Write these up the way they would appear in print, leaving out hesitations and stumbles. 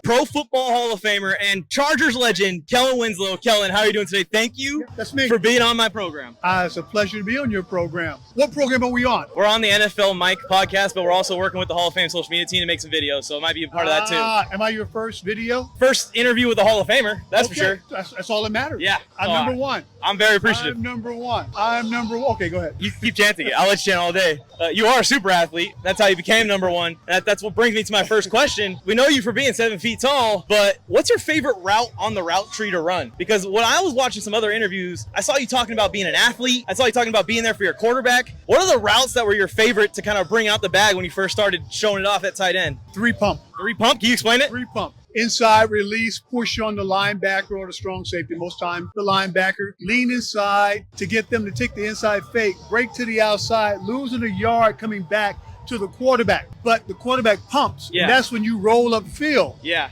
Pro Football Hall of Famer and Chargers legend, Kellen Winslow. Kellen, how are you doing today? Thank you That's me. for being on my program. It's a pleasure to be on your program. What program are we on? We're on the NFLMike podcast, but we're also working with the Hall of Fame social media team to make some videos, so it might be a part of that too. Am I your first video? First interview with the Hall of Famer, that's for sure. That's all that matters. Yeah. I'm number one. I'm very appreciative. I'm number one. Okay, go ahead. You keep chanting it. I'll let you chant all day. You are a super athlete. That's how you became number one. That's what brings me to my first question. We know you for being 7 feet tall, but what's your favorite route on the route tree to run? Because when I was watching some other interviews, I saw you talking about being an athlete. I saw you talking about being there for your quarterback. What are the routes that were your favorite to kind of bring out the bag when you first started showing it off at tight end? Three pump. Three pump? Can you explain it? Three pump. Inside, release, push on the linebacker or the strong safety. Most time, the linebacker. Lean inside to get them to take the inside fake. Break to the outside, losing a yard coming back to the quarterback. But the quarterback pumps. Yeah. And that's when you roll up field. Yeah.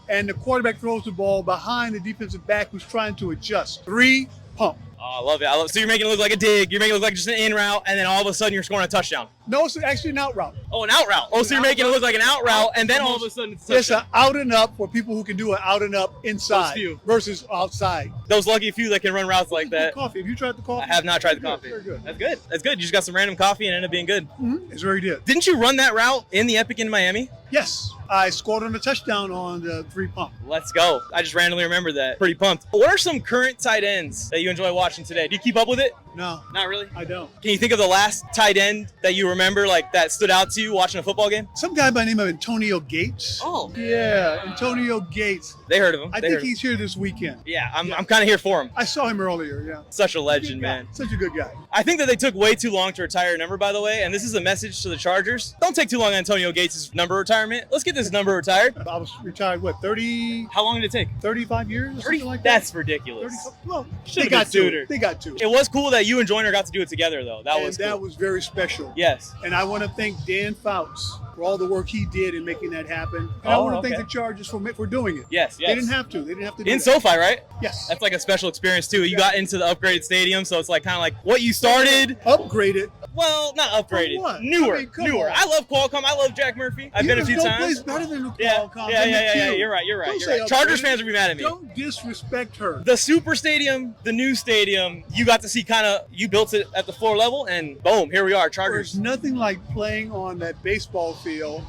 And the quarterback throws the ball behind the defensive back who's trying to adjust. Three pump. Oh, I love it. So you're making it look like a dig. You're making it look like just an in route, and then all of a sudden you're scoring a touchdown. No, it's actually an out route. Oh, an out route. Oh, so you're making it look like an out route, and then all of a sudden it's a touchdown. It's an out and up for people who can do an out and up inside versus outside. Those lucky few that can run routes like that. Coffee. Have you tried the coffee? I have not tried the coffee. Very good. That's good. That's good. You just got some random coffee and it ended up being good. Mm-hmm. It's very good. Didn't you run that route in the Epic in Miami? Yes. I scored on a touchdown on the three pump. Let's go. I just randomly remembered that. Pretty pumped. What are some current tight ends that you enjoy watching today? Do you keep up with it? No. Not really? I don't. Can you think of the last tight end that you remember, like, that stood out to you watching a football game? Some guy by the name of Antonio Gates. Oh. Yeah, Antonio Gates. They heard of him. I think he's here this weekend. Yeah, I'm kind of here for him. I saw him earlier, yeah. Such a legend, man. Such a good guy. I think that they took way too long to retire your number, by the way, and this is a message to the Chargers. Don't take too long on Antonio Gates' number retirement. Let's get this number retired. I was retired, 30? How long did it take? 35 years? 30? Something like that. That's ridiculous. 30, well, They got to. They got to. It was cool that you and Joyner got to do it together, though. That was very special. Yes. And I want to thank Dan Fouts for all the work he did in making that happen. And I want to thank the Chargers for doing it. Yes. They didn't have to. They didn't have to do in that. SoFi, right? Yes. That's like a special experience, too. You got into the upgraded stadium, so it's like kind of like what you started. Upgraded. Well, not upgraded. What? Newer. I mean, come newer. on. I love Qualcomm. I love Jack Murphy. I've been a few There's times. no place better than the Qualcomm. Yeah. You're right. Don't say Chargers upgraded. fans will be mad at me. Don't disrespect her. The Super Stadium, the new stadium, you got to see you built it at the floor level, and boom, here we are, Chargers. There's nothing like playing on that baseball field.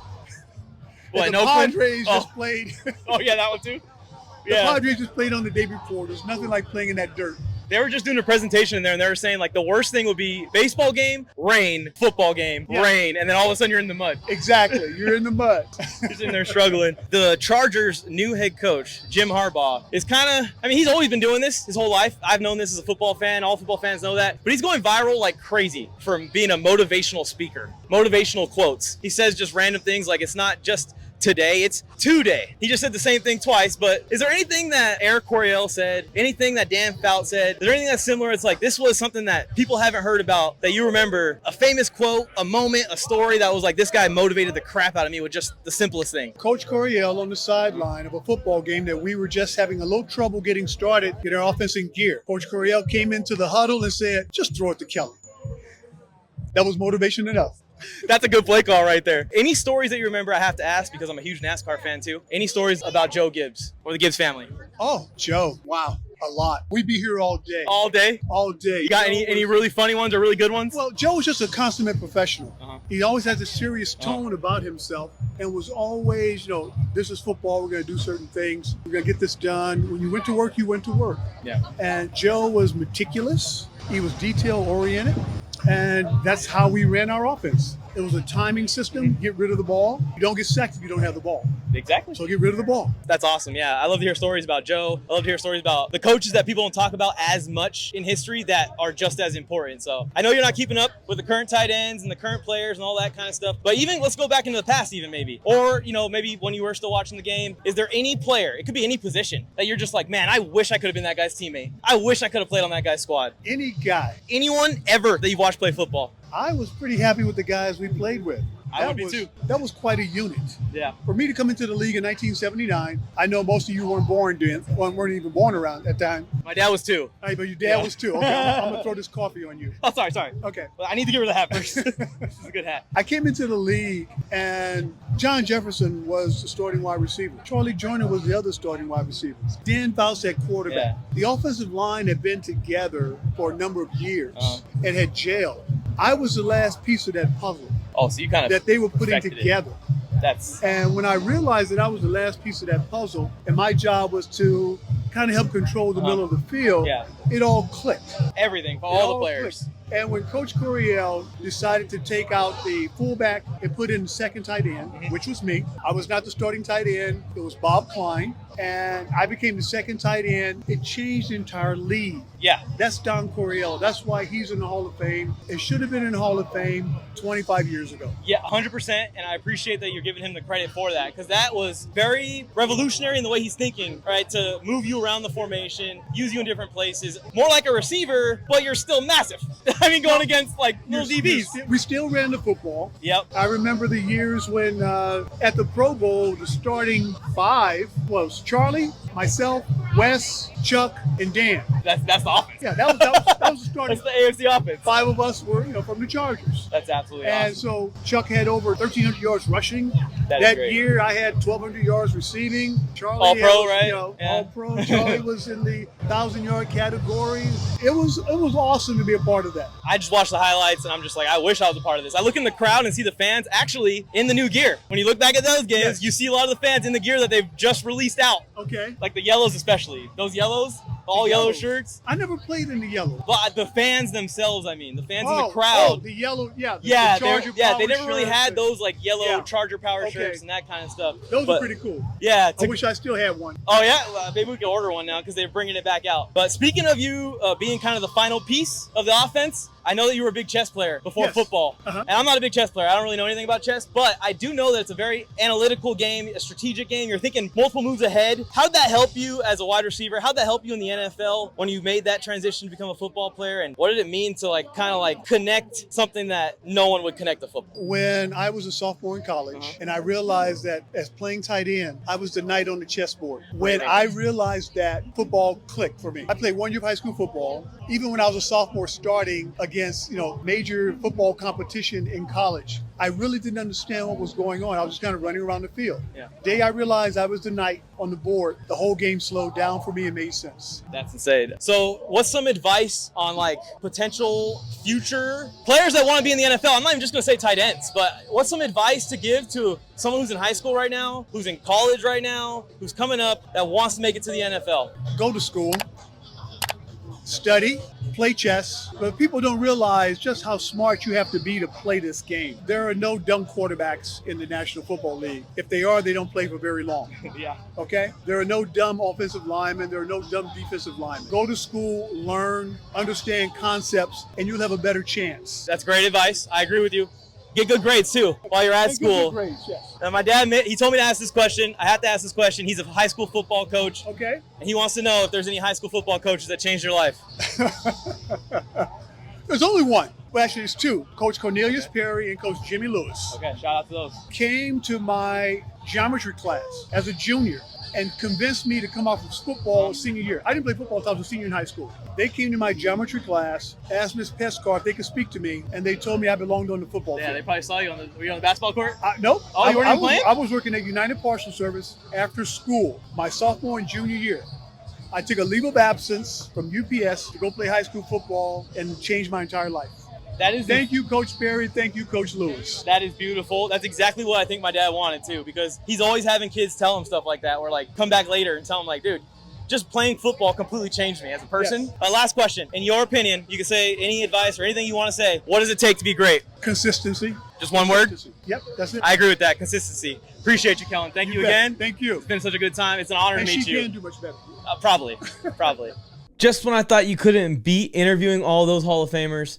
What, the Padres just played. Oh, yeah, that one too? The Padres just played on the day before. There's nothing like playing in that dirt. They were just doing a presentation in there, and they were saying, like, the worst thing would be baseball game, rain, football game, rain, and then all of a sudden you're in the mud. Exactly. You're in the mud. You're sitting there struggling. The Chargers' new head coach, Jim Harbaugh, is he's always been doing this his whole life. I've known this as a football fan. All football fans know that. But he's going viral like crazy from being a motivational speaker. Motivational quotes. He says just random things like it's not just today, it's today. He just said the same thing twice, but is there anything that Eric Coryell said, anything that Dan Fouts said, is there anything that's similar? It's like, this was something that people haven't heard about, that you remember, a famous quote, a moment, a story that was like, this guy motivated the crap out of me with just the simplest thing. Coach Coryell on the sideline of a football game that we were just having a little trouble getting started, get our offense in gear. Coach Coryell came into the huddle and said, just throw it to Kellen. That was motivation enough. That's a good play call right there. Any stories that you remember, I have to ask because I'm a huge NASCAR fan too. Any stories about Joe Gibbs or the Gibbs family? Oh, Joe. Wow. A lot. We'd be here all day. All day? All day. You got any really funny ones or really good ones? Well, Joe was just a consummate professional. He always has a serious tone about himself and was always, this is football. We're going to do certain things. We're going to get this done. When you went to work, you went to work. Yeah. And Joe was meticulous. He was detail-oriented. And that's how we ran our offense. It was a timing system. Get rid of the ball. You don't get sacked if you don't have the ball. Exactly. So get rid of the ball. That's awesome. Yeah. I love to hear stories about Joe. I love to hear stories about the coaches that people don't talk about as much in history that are just as important. So I know you're not keeping up with the current tight ends and the current players and all that kind of stuff. But even let's go back into the past even maybe. Or, maybe when you were still watching the game, is there any player, it could be any position, that you're just like, man, I wish I could have been that guy's teammate. I wish I could have played on that guy's squad. Any guy. Anyone ever that you've watched play football? I was pretty happy with the guys we played with. I would be too. That was quite a unit. Yeah. For me to come into the league in 1979, I know most of you weren't even born around that time. My dad was too. Hey, but your dad was too. Okay, I'm gonna throw this coffee on you. Oh, sorry. Okay. Well, I need to get rid of the hat first. This is a good hat. I came into the league and John Jefferson was the starting wide receiver. Charlie Joyner was the other starting wide receiver. Dan Fouts at quarterback. Yeah. The offensive line had been together for a number of years and had gelled. I was the last piece of that puzzle. Oh, so you kind of that they were putting together. And when I realized that I was the last piece of that puzzle and my job was to kind of help control the middle of the field, it all clicked. Everything for all the players. Clicked. And when Coach Coryell decided to take out the fullback and put in the second tight end, which was me, I was not the starting tight end. It was Bob Klein. And I became the second tight end. It changed the entire league. Yeah. That's Don Coryell. That's why he's in the Hall of Fame. It should have been in the Hall of Fame 25 years ago. Yeah, 100%. And I appreciate that you're giving him the credit for that because that was very revolutionary in the way he's thinking, right? To move you around the formation, use you in different places. More like a receiver, but you're still massive. I mean, going against like little DBs. We still ran the football. Yep. I remember the years when at the Pro Bowl, the starting five was Charlie, myself, Wes, Chuck, and Dan. That's the offense. Yeah, that was the starting. That's the AFC offense. Five of us were, from the Chargers. That's absolutely awesome. And so Chuck had over 1,300 yards rushing. That year, I had 1,200 yards receiving. Charlie All-Pro, right? All-Pro. Charlie was in the 1,000-yard category. It was awesome to be a part of that. I just watched the highlights, and I'm just like, I wish I was a part of this. I look in the crowd and see the fans actually in the new gear. When you look back at those games, you see a lot of the fans in the gear that they've just released out. Okay. Like the yellows especially. Those yellows, all yellow shirts. I never played in the yellow. But the fans themselves, the fans in the crowd. Oh, the yellow, the Charger Power they never really had those like yellow Charger Power Okay. shirts and that kind of stuff. Those are pretty cool. Yeah. I wish I still had one. Oh yeah, well, maybe we can order one now because they're bringing it back out. But speaking of you being kind of the final piece of the offense, I know that you were a big chess player before football. And I'm not a big chess player. I don't really know anything about chess, but I do know that it's a very analytical game, a strategic game. You're thinking multiple moves ahead. How did that help you as a wide receiver? How did that help you in the NFL when you made that transition to become a football player? And what did it mean to kind of connect something that no one would connect to football? When I was a sophomore in college and I realized that as playing tight end, I was the knight on the chessboard. When I realized that football clicked for me. I played 1 year of high school football. Even when I was a sophomore starting against, major football competition in college, I really didn't understand what was going on. I was just kind of running around the field. Yeah. The day I realized I was the knight on the board, the whole game slowed down for me and made sense. That's insane. So what's some advice on potential future players that want to be in the NFL? I'm not even just going to say tight ends, but what's some advice to give to someone who's in high school right now, who's in college right now, who's coming up that wants to make it to the NFL? Go to school, study, play chess, but people don't realize just how smart you have to be to play this game. There are no dumb quarterbacks in the National Football League. If they are, they don't play for very long. Yeah. Okay? There are no dumb offensive linemen. There are no dumb defensive linemen. Go to school, learn, understand concepts, and you'll have a better chance. That's great advice. I agree with you. Get good grades too while you're at school. Good grades, yes. My dad, he told me to ask this question. I have to ask this question. He's a high school football coach. Okay. And he wants to know if there's any high school football coaches that changed your life. There's only one. Well, actually, it's two. Coach Cornelius Perry and Coach Jimmy Lewis. Okay, shout out to those. Came to my geometry class as a junior and convinced me to come off of football senior year. I didn't play football until I was a senior in high school. They came to my geometry class, asked Miss Pescar if they could speak to me, and they told me I belonged on the football field. Yeah, they probably saw you were you on the basketball court? Nope. Oh, you weren't even playing? I was working at United Parcel Service after school, my sophomore and junior year. I took a leave of absence from UPS to go play high school football and change my entire life. Thank you, Coach Perry. Thank you, Coach Lewis. That is beautiful. That's exactly what I think my dad wanted too, because he's always having kids tell him stuff like that, or come back later and tell him dude, just playing football completely changed me as a person. Yes. Last question. In your opinion, you can say any advice or anything you want to say. What does it take to be great? Consistency. Just one word? Yep, that's it. I agree with that. Consistency. Appreciate you, Kellen. Thank you again. Thank you. It's been such a good time. It's an honor to meet you. And she can do much better. Probably. Just when I thought you couldn't beat interviewing all those Hall of Famers,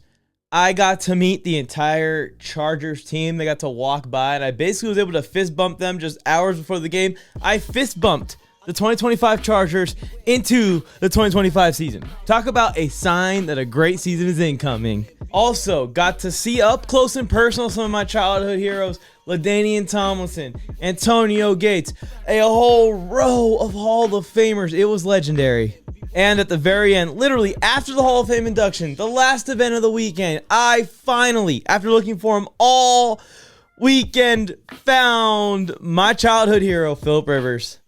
I got to meet the entire Chargers team. They got to walk by, and I basically was able to fist bump them just hours before the game. I fist bumped the 2025 Chargers into the 2025 season. Talk about a sign that a great season is incoming. Also, got to see up close and personal some of my childhood heroes, LaDainian Tomlinson, Antonio Gates, a whole row of Hall of Famers. It was legendary. And at the very end, literally after the Hall of Fame induction, the last event of the weekend, I finally, after looking for him all weekend, found my childhood hero, Philip Rivers.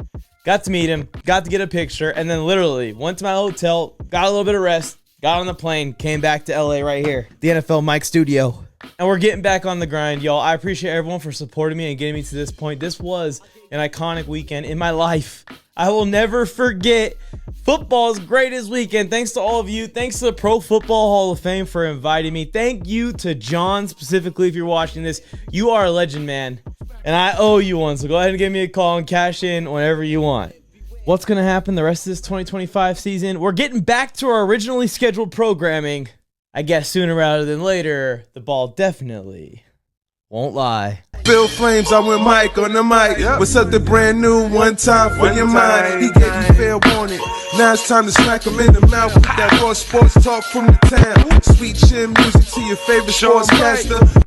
Got to meet him, got to get a picture, and then literally went to my hotel, got a little bit of rest, got on the plane, came back to LA right here, the NFLMike studio. And we're getting back on the grind, y'all. I appreciate everyone for supporting me and getting me to this point. This was an iconic weekend in my life. I will never forget football's greatest weekend. Thanks to all of you. Thanks to the Pro Football Hall of Fame for inviting me. Thank you to John specifically if you're watching this. You are a legend, man. And I owe you one, so go ahead and give me a call and cash in whenever you want. What's going to happen the rest of this 2025 season? We're getting back to our originally scheduled programming. I guess sooner rather than later, the ball definitely won't lie. Bill Flames, I went Mike on the mic. With something brand new, one time for your mind. He gave you fair warning. Now it's time to smack him in the mouth with that raw sports talk from the town. Sweet chin music to your favorite sportscaster.